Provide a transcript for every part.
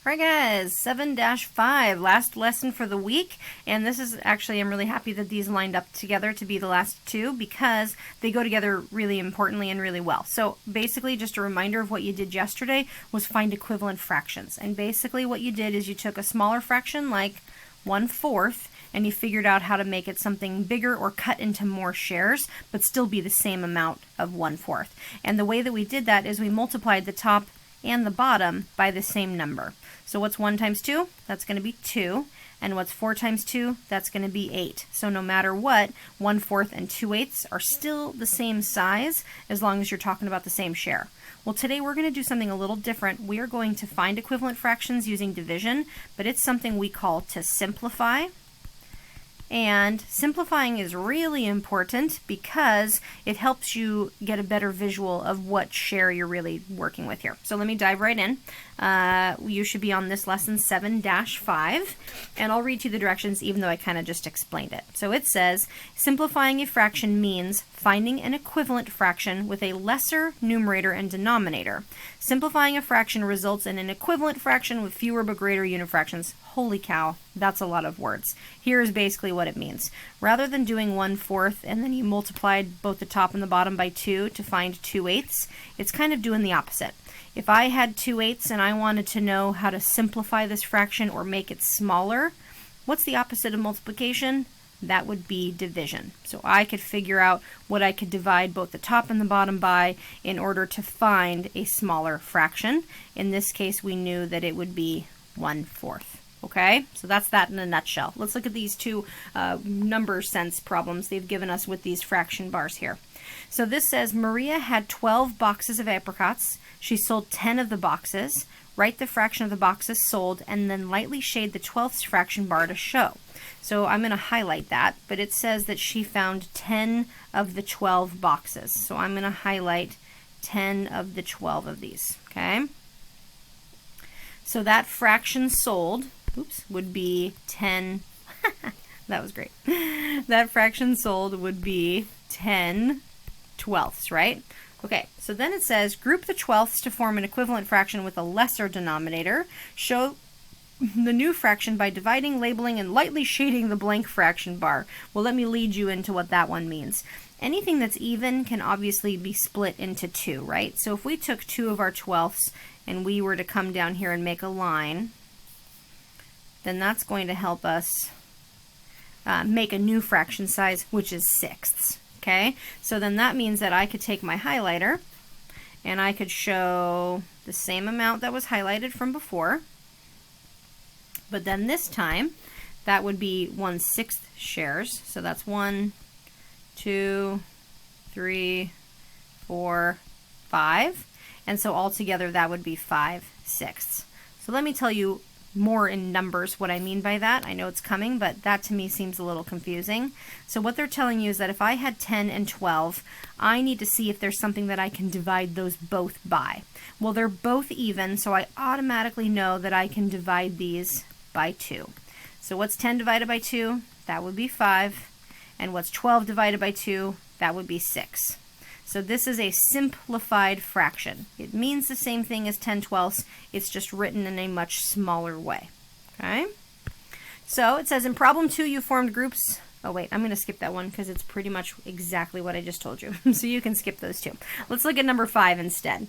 Alright guys, 7-5, last lesson for the week, and this is actually, I'm really happy that these lined up together to be the last two because they go together really importantly and really well. So basically, just a reminder of what you did yesterday was find equivalent fractions. And basically what you did is you took a smaller fraction like 1/4 and you figured out how to make it something bigger or cut into more shares, but still be the same amount of 1/4. And the way that we did that is we multiplied the top and the bottom by the same number. So what's 1 times 2? That's going to be 2. And what's 4 times 2? That's going to be 8. So no matter what, 1/4 and 2/8 are still the same size as long as you're talking about the same share. Well, today we're going to do something a little different. We are going to find equivalent fractions using division, but it's something we call to simplify. And simplifying is really important because it helps you get a better visual of what share you're really working with here. So let me dive right in. You should be on this lesson 7-5, and I'll read you the directions even though I kind of just explained it. So it says, simplifying a fraction means finding an equivalent fraction with a lesser numerator and denominator. Simplifying a fraction results in an equivalent fraction with fewer but greater unit fractions. Holy cow, that's a lot of words. Here is basically what it means. Rather than doing 1/4 and then you multiplied both the top and the bottom by 2 to find 2/8, it's kind of doing the opposite. If I had 2/8 and I wanted to know how to simplify this fraction or make it smaller, what's the opposite of multiplication? That would be division. So I could figure out what I could divide both the top and the bottom by in order to find a smaller fraction. In this case, we knew that it would be 1/4. Okay, so that's that in a nutshell. Let's look at these two number sense problems they've given us with these fraction bars here. So this says Maria had 12 boxes of apricots. She sold 10 of the boxes. Write the fraction of the boxes sold and then lightly shade the 12th fraction bar to show. So I'm going to highlight that, but it says that she found 10 of the 12 boxes. So I'm going to highlight 10 of the 12 of these, okay? So that fraction sold, would be 10. That was great. That fraction sold would be 10/12, right? Okay, so then it says group the 12ths to form an equivalent fraction with a lesser denominator. Show the new fraction by dividing, labeling, and lightly shading the blank fraction bar. Well, let me lead you into what that one means. Anything that's even can obviously be split into 2, right? So if we took 2 of our 12ths and we were to come down here and make a line, then that's going to help us make a new fraction size, which is 6ths. Okay, so then that means that I could take my highlighter and I could show the same amount that was highlighted from before, but then this time that would be 1/6 shares. So that's 1, 2, 3, 4, 5, and so altogether that would be 5/6. So let me tell you more in numbers what I mean by that. I know it's coming, but that to me seems a little confusing. So what they're telling you is that if I had 10 and 12, I need to see if there's something that I can divide those both by. Well, they're both even, so I automatically know that I can divide these by 2. So what's 10 divided by 2? That would be 5. And what's 12 divided by 2? That would be 6. So this is a simplified fraction. It means the same thing as 10/12. It's just written in a much smaller way. Okay? So it says in problem 2 you formed groups. Oh wait, I'm going to skip that one because it's pretty much exactly what I just told you. So you can skip those two. Let's look at number 5 instead.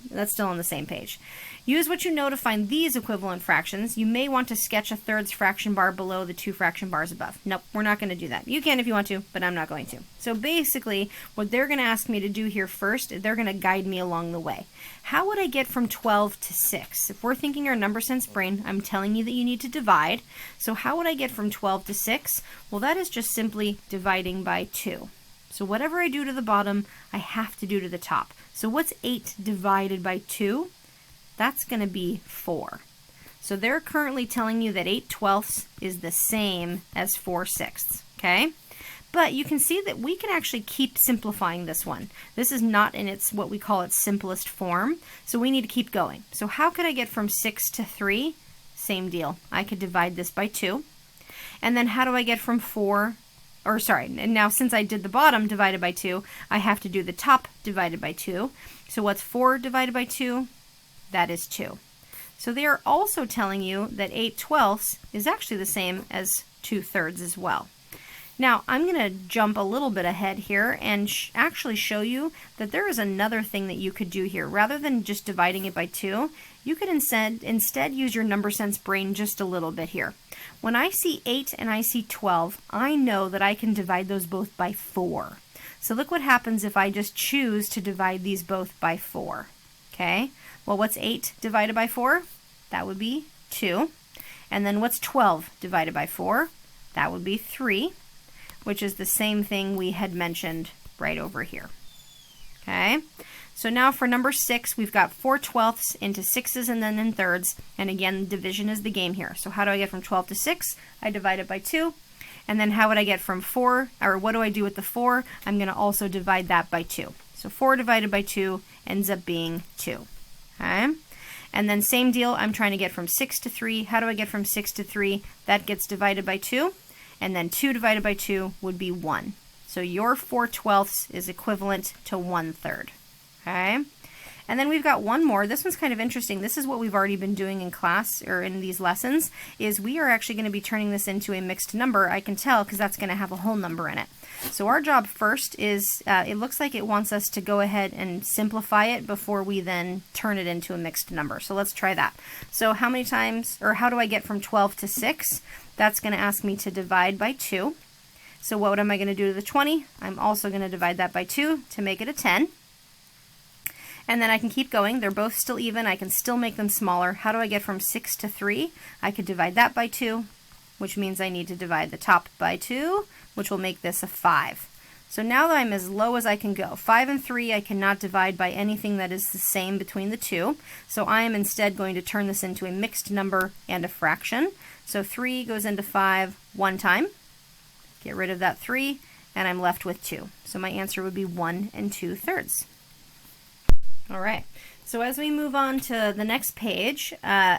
That's still on the same page. Use what you know to find these equivalent fractions. You may want to sketch a thirds fraction bar below the 2 fraction bars above. Nope, we're not going to do that. You can if you want to, but I'm not going to. So basically, what they're going to ask me to do here first, they're going to guide me along the way. How would I get from 12 to 6? If we're thinking our number sense brain, I'm telling you that you need to divide. So how would I get from 12 to 6? Well, that is just simply dividing by 2. So whatever I do to the bottom, I have to do to the top. So what's 8 divided by 2? That's going to be 4. So they're currently telling you that 8/12 is the same as 4/6, okay? But you can see that we can actually keep simplifying this one. This is not in its what we call its simplest form, so we need to keep going. So how could I get from 6 to 3? Same deal. I could divide this by 2. And then how do I get from 4, or sorry, and now since I did the bottom divided by 2, I have to do the top divided by 2. So what's 4 divided by 2? That is 2. So they are also telling you that 8/12 is actually the same as 2/3 as well. Now, I'm going to jump a little bit ahead here and actually show you that there is another thing that you could do here. Rather than just dividing it by 2, you could instead use your number sense brain just a little bit here. When I see 8 and I see 12, I know that I can divide those both by 4. So look what happens if I just choose to divide these both by 4. Okay? Well, what's 8 divided by 4? That would be 2. And then what's 12 divided by 4? That would be 3. Which is the same thing we had mentioned right over here. Okay, so now for number 6, we've got 4/12 into 6s and then in thirds, and again, division is the game here. So how do I get from 12 to 6? I divide it by 2, and then how would I get from 4, or what do I do with the 4? I'm going to also divide that by 2. So 4 divided by 2 ends up being 2. Okay, and then same deal, I'm trying to get from 6 to 3. How do I get from 6 to 3? That gets divided by 2. And then 2 divided by 2 would be 1. So your 4/12 is equivalent to 1/3. Okay? And then we've got one more. This one's kind of interesting. This is what we've already been doing in class, or in these lessons, is we are actually going to be turning this into a mixed number. I can tell because that's going to have a whole number in it. So our job first is, it looks like it wants us to go ahead and simplify it before we then turn it into a mixed number. So let's try that. So how many times, or how do I get from 12 to 6? That's going to ask me to divide by 2. So what am I going to do to the 20? I'm also going to divide that by 2 to make it a 10. And then I can keep going. They're both still even. I can still make them smaller. How do I get from 6 to 3? I could divide that by 2, which means I need to divide the top by 2, which will make this a 5. So now that I'm as low as I can go, 5 and 3 I cannot divide by anything that is the same between the two. So I am instead going to turn this into a mixed number and a fraction. So 3 goes into 5 one time. Get rid of that 3, and I'm left with 2. So my answer would be 1 2/3. All right. So as we move on to the next page,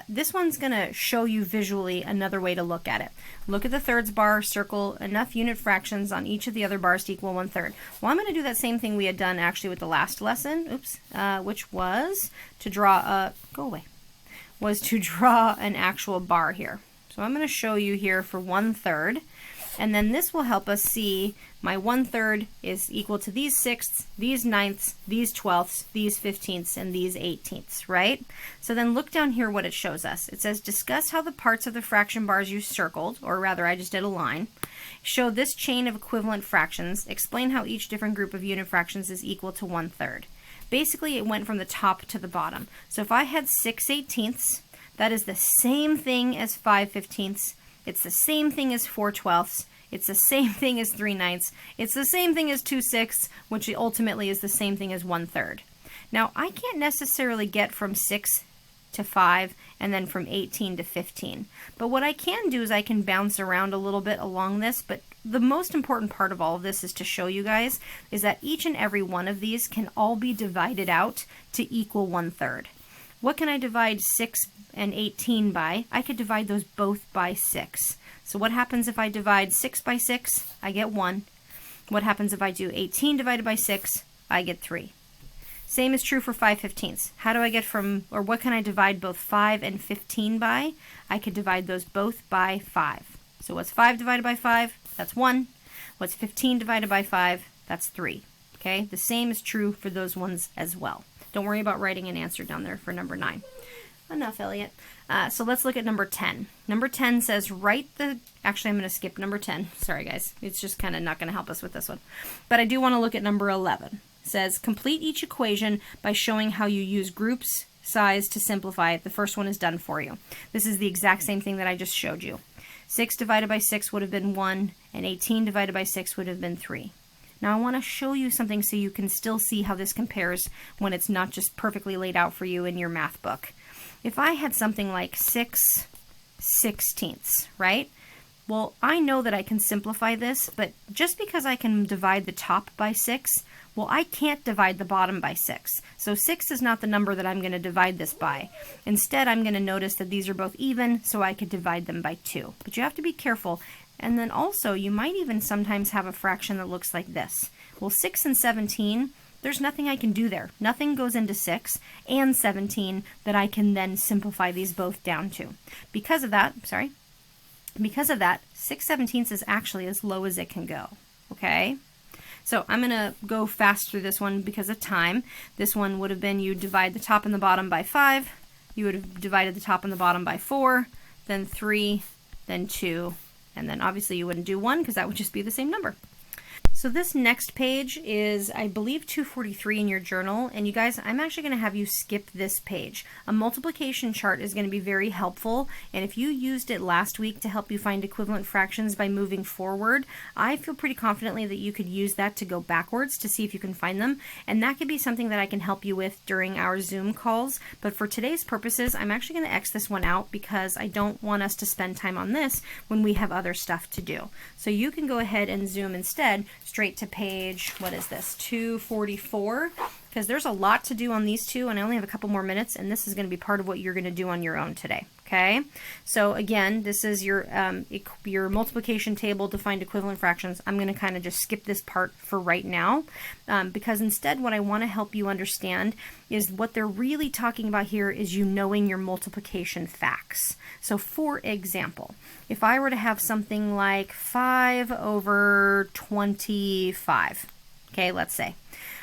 this one's going to show you visually another way to look at it. Look at the thirds bar, circle enough unit fractions on each of the other bars to equal 1/3. Well, I'm going to do that same thing we had done actually with the last lesson, which was to draw an actual bar here. So I'm going to show you here for 1/3. And then this will help us see my 1/3 is equal to these 6ths, these 9ths, these 12ths, these 15ths, and these 18ths, right? So then look down here what it shows us. It says, discuss how the parts of the fraction bars you circled, or rather I just did a line, show this chain of equivalent fractions. Explain how each different group of unit fractions is equal to 1/3. Basically, it went from the top to the bottom. So if I had 6/18ths, that is the same thing as 5/15ths. It's the same thing as 4/12ths. It's the same thing as 3/9ths. It's the same thing as 2/6, which ultimately is the same thing as 1/3. Now, I can't necessarily get from 6 to 5 and then from 18 to 15. But what I can do is I can bounce around a little bit along this, but the most important part of all of this is to show you guys is that each and every one of these can all be divided out to equal 1/3. What can I divide 6 and 18 by? I could divide those both by 6. So what happens if I divide 6 by 6? I get 1. What happens if I do 18 divided by 6? I get 3. Same is true for 5/15ths. How do I get from, or what can I divide both 5 and 15 by? I could divide those both by 5. So what's 5 divided by 5? That's 1. What's 15 divided by 5? That's 3. Okay, the same is true for those ones as well. Don't worry about writing an answer down there for number 9. Enough, Elliot. So let's look at number 10. Number 10 says actually I'm going to skip number 10. Sorry guys, it's just kind of not going to help us with this one. But I do want to look at number 11. It says complete each equation by showing how you use groups size to simplify it. The first one is done for you. This is the exact same thing that I just showed you. 6 divided by 6 would have been 1, and 18 divided by 6 would have been 3. Now I want to show you something so you can still see how this compares when it's not just perfectly laid out for you in your math book. If I had something like 6/16, right? Well, I know that I can simplify this, but just because I can divide the top by 6, well, I can't divide the bottom by 6. So 6 is not the number that I'm going to divide this by. Instead, I'm going to notice that these are both even, so I could divide them by 2. But you have to be careful. And then also, you might even sometimes have a fraction that looks like this. Well, 6 and 17, there's nothing I can do there. Nothing goes into 6 and 17 that I can then simplify these both down to. Because of that, 6/17 is actually as low as it can go, okay? So I'm going to go fast through this one because of time. This one would have been you divide the top and the bottom by 5. You would have divided the top and the bottom by 4, then 3, then 2, and then obviously you wouldn't do 1 because that would just be the same number. So this next page is, I believe, 243 in your journal, and you guys, I'm actually going to have you skip this page. A multiplication chart is going to be very helpful, and if you used it last week to help you find equivalent fractions by moving forward, I feel pretty confidently that you could use that to go backwards to see if you can find them, and that could be something that I can help you with during our Zoom calls. But for today's purposes, I'm actually going to X this one out because I don't want us to spend time on this when we have other stuff to do. So you can go ahead and zoom instead straight to page, what is this, 244, because there's a lot to do on these two, and I only have a couple more minutes, and this is going to be part of what you're going to do on your own today. Okay, so again, this is your multiplication table to find equivalent fractions. I'm going to kind of just skip this part for right now because instead what I want to help you understand is what they're really talking about here is you knowing your multiplication facts. So for example, if I were to have something like 5/25, okay, let's say,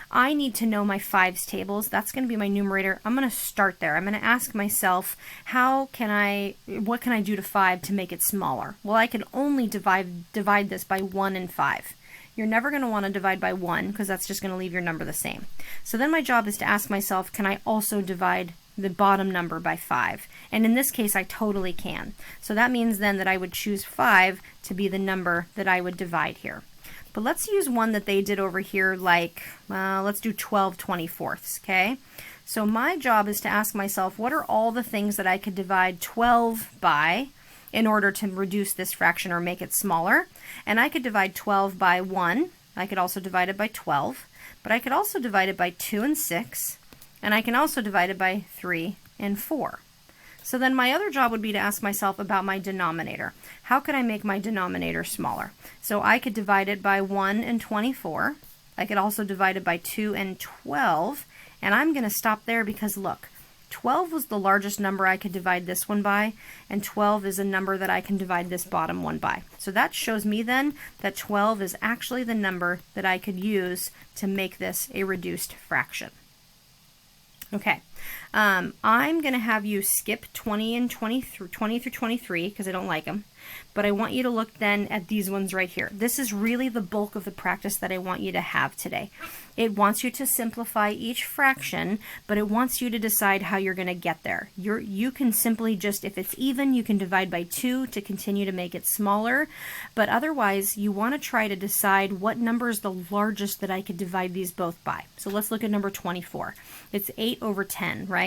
I need to know my 5's tables. That's going to be my numerator. I'm going to start there. I'm going to ask myself, what can I do to 5 to make it smaller? Well, I can only divide this by 1 and 5. You're never going to want to divide by 1 because that's just going to leave your number the same. So then my job is to ask myself, can I also divide the bottom number by 5? And in this case, I totally can. So that means then that I would choose 5 to be the number that I would divide here. But let's use one that they did over here, like, let's do 12/24, okay? So my job is to ask myself, what are all the things that I could divide 12 by in order to reduce this fraction or make it smaller? And I could divide 12 by 1. I could also divide it by 12. But I could also divide it by 2 and 6. And I can also divide it by 3 and 4. So then my other job would be to ask myself about my denominator. How could I make my denominator smaller? So I could divide it by 1 and 24. I could also divide it by 2 and 12. And I'm going to stop there because look, 12 was the largest number I could divide this one by, and 12 is a number that I can divide this bottom one by. So that shows me then that 12 is actually the number that I could use to make this a reduced fraction. Okay, I'm going to have you skip 20 through 23 because I don't like them, but I want you to look then at these ones right here. This is really the bulk of the practice that I want you to have today. It wants you to simplify each fraction, but it wants you to decide how you're going to get there. You can simply just, if it's even, you can divide by 2 to continue to make it smaller, but otherwise you want to try to decide what number is the largest that I could divide these both by. So let's look at number 24. It's 8/10, right?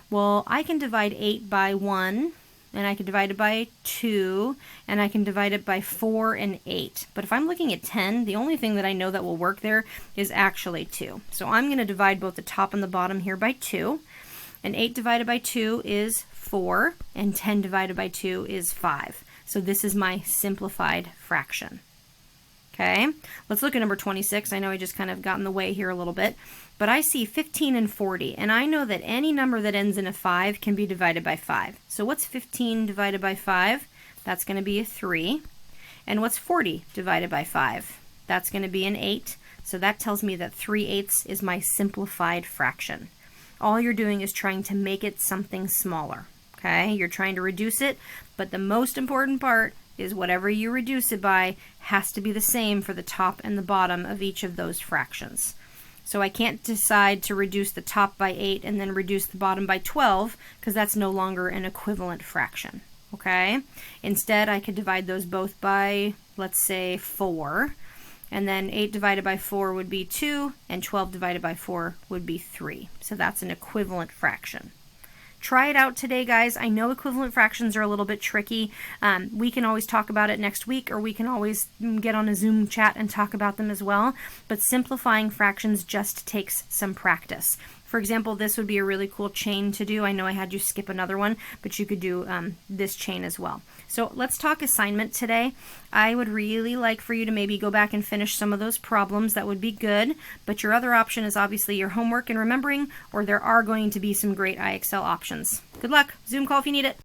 Well, I can divide 8 by 1, and I can divide it by 2, and I can divide it by 4 and 8. But if I'm looking at 10, the only thing that I know that will work there is actually 2. So I'm going to divide both the top and the bottom here by 2, and 8 divided by 2 is 4, and 10 divided by 2 is 5. So this is my simplified fraction. Okay, let's look at number 26. I know I just kind of got in the way here a little bit, but I see 15 and 40, and I know that any number that ends in a 5 can be divided by 5. So what's 15 divided by 5? That's going to be a 3. And what's 40 divided by 5? That's going to be an 8. So that tells me that 3/8 is my simplified fraction. All you're doing is trying to make it something smaller. Okay, you're trying to reduce it, but the most important part is whatever you reduce it by has to be the same for the top and the bottom of each of those fractions. So I can't decide to reduce the top by 8 and then reduce the bottom by 12 because that's no longer an equivalent fraction. Okay? Instead, I could divide those both by, let's say, 4. And then 8 divided by 4 would be 2, and 12 divided by 4 would be 3. So that's an equivalent fraction. Try it out today, guys. I know equivalent fractions are a little bit tricky. We can always talk about it next week, or we can always get on a Zoom chat and talk about them as well. But simplifying fractions just takes some practice. For example, this would be a really cool chain to do. I know I had you skip another one, but you could do this chain as well. So let's talk assignment today. I would really like for you to maybe go back and finish some of those problems. That would be good. But your other option is obviously your homework and remembering, or there are going to be some great IXL options. Good luck. Zoom call if you need it.